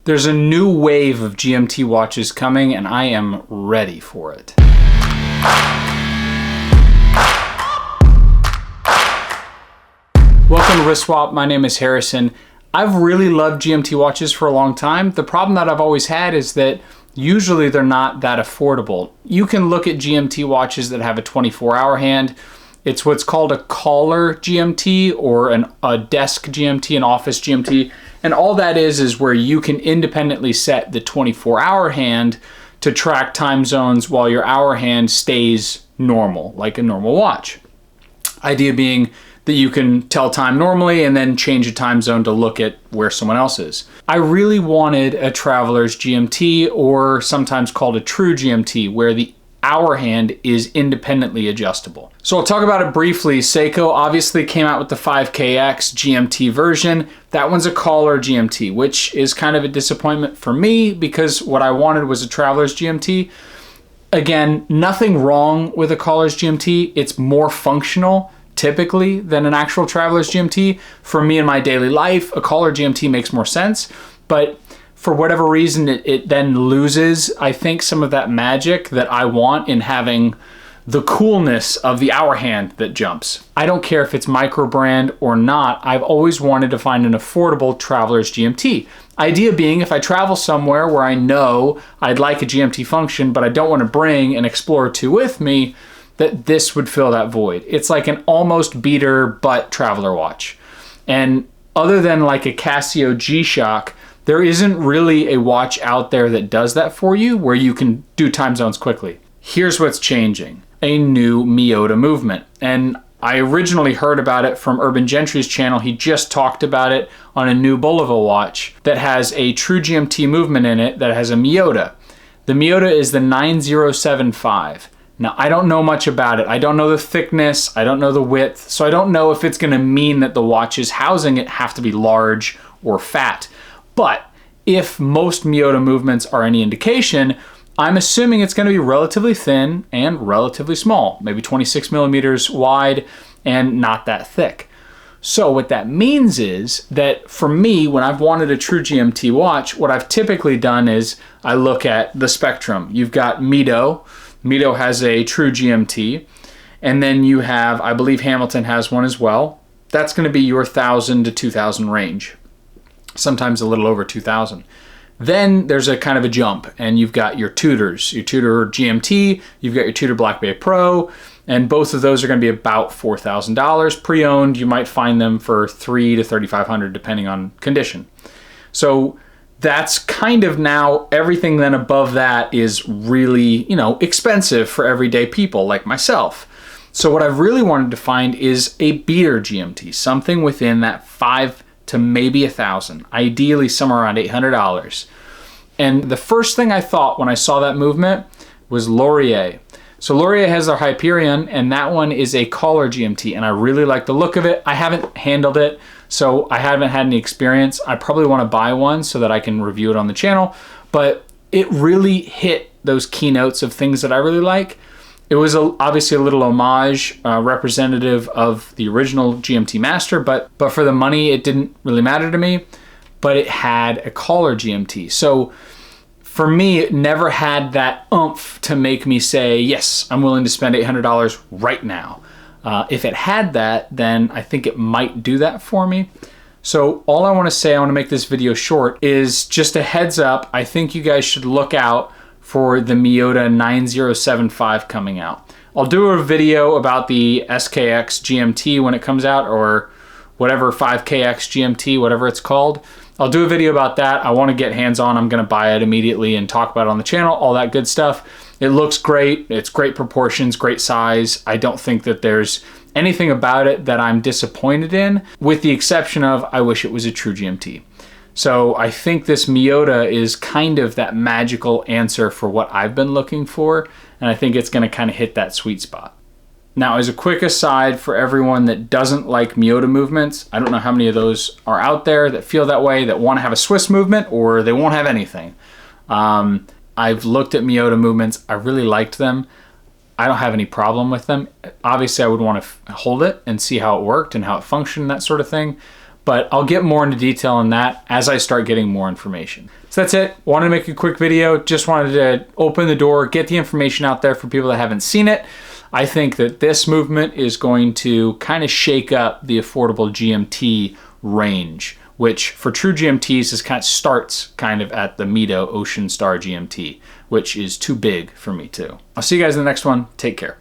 There's a new wave of GMT watches coming and I am ready for it. Welcome to Wrist Swap. My name is Harrison. I've really loved GMT watches for a long time. The problem that I've always had is that usually they're not that affordable. You can look at GMT watches that have a 24-hour hand. It's what's called a collar GMT or a desk GMT, an office GMT. And all that is where you can independently set the 24-hour hand to track time zones while your hour hand stays normal, like a normal watch. Idea being that you can tell time normally and then change a time zone to look at where someone else is. I really wanted a traveler's GMT, or sometimes called a TRUE GMT, where the hour hand is independently adjustable. So I'll talk about it briefly. Seiko obviously came out with the 5KX GMT version. That one's a collar GMT, which is kind of a disappointment for me because what I wanted was a traveler's GMT. Again, nothing wrong with a collar's GMT. It's more functional typically than an actual traveler's GMT. For me in my daily life, a collar GMT makes more sense, but for whatever reason, it then loses, I think, some of that magic that I want in having the coolness of the hour hand that jumps. I don't care if it's micro brand or not, I've always wanted to find an affordable traveler's GMT. Idea being, if I travel somewhere where I know I'd like a GMT function, but I don't want to bring an Explorer 2 with me, that this would fill that void. It's like an almost beater but traveler watch. And other than like a Casio G-Shock, there isn't really a watch out there that does that for you where you can do time zones quickly. Here's what's changing. A new Miyota movement. And I originally heard about it from Urban Gentry's channel. He just talked about it on a new Bulova watch that has a TRUE GMT movement in it that has a Miyota. The Miyota is the 9075. Now, I don't know much about it. I don't know the thickness, I don't know the width, so I don't know if it's gonna mean that the watches housing it have to be large or fat. But if most Miyota movements are any indication, I'm assuming it's gonna be relatively thin and relatively small, maybe 26 millimeters wide and not that thick. So what that means is that for me, when I've wanted a TRUE GMT watch, what I've typically done is I look at the spectrum. You've got Miyota. Miyota has a TRUE GMT, and then you have, I believe Hamilton has one as well. That's gonna be your 1,000 to 2,000 range, sometimes a little over 2,000. Then there's a kind of a jump, and you've got your Tudors, your Tudor GMT, you've got your Tudor Black Bay Pro, and both of those are gonna be about $4,000. Pre-owned, you might find them for $300 to $3,500 depending on condition. So that's kind of now everything then above that is really, expensive for everyday people like myself. So what I've really wanted to find is a beater GMT, something within that $500 to maybe $1,000, ideally somewhere around $800. And the first thing I thought when I saw that movement was Laurier. So Laurier has their Hyperion, and that one is a collar GMT, and I really like the look of it. I haven't handled it, so I haven't had any experience. I probably want to buy one so that I can review it on the channel, but it really hit those keynotes of things that I really like. It was obviously a little homage, representative of the original GMT Master, but for the money, it didn't really matter to me, but it had a collar GMT. So for me, it never had that oomph to make me say, yes, I'm willing to spend $800 right now. If it had that, then I think it might do that for me. So all I want to say, I want to make this video short, is just a heads up. I think you guys should look out for the Miyota 9075 coming out. I'll do a video about the SKX GMT when it comes out, or whatever 5KX GMT, whatever it's called. I'll do a video about that. I want to get hands-on. I'm going to buy it immediately and talk about it on the channel, all that good stuff. It looks great. It's great proportions, great size. I don't think that there's anything about it that I'm disappointed in, with the exception of I wish it was a TRUE GMT. So I think this Miyota is kind of that magical answer for what I've been looking for, and I think it's going to kind of hit that sweet spot. Now, as a quick aside for everyone that doesn't like Miyota movements, I don't know how many of those are out there that feel that way, that want to have a Swiss movement, or they won't have anything. I've looked at Miyota movements. I really liked them. I don't have any problem with them. Obviously, I would want to hold it and see how it worked and how it functioned, that sort of thing. but I'll get more into detail on that as I start getting more information. So that's it. Wanted to make a quick video. Just wanted to open the door, get the information out there for people that haven't seen it. I think that this movement is going to kind of shake up the affordable GMT range, which for true GMTs starts kind of at the Miyota Ocean Star GMT, which is too big for me too. I'll see you guys in the next one. Take care.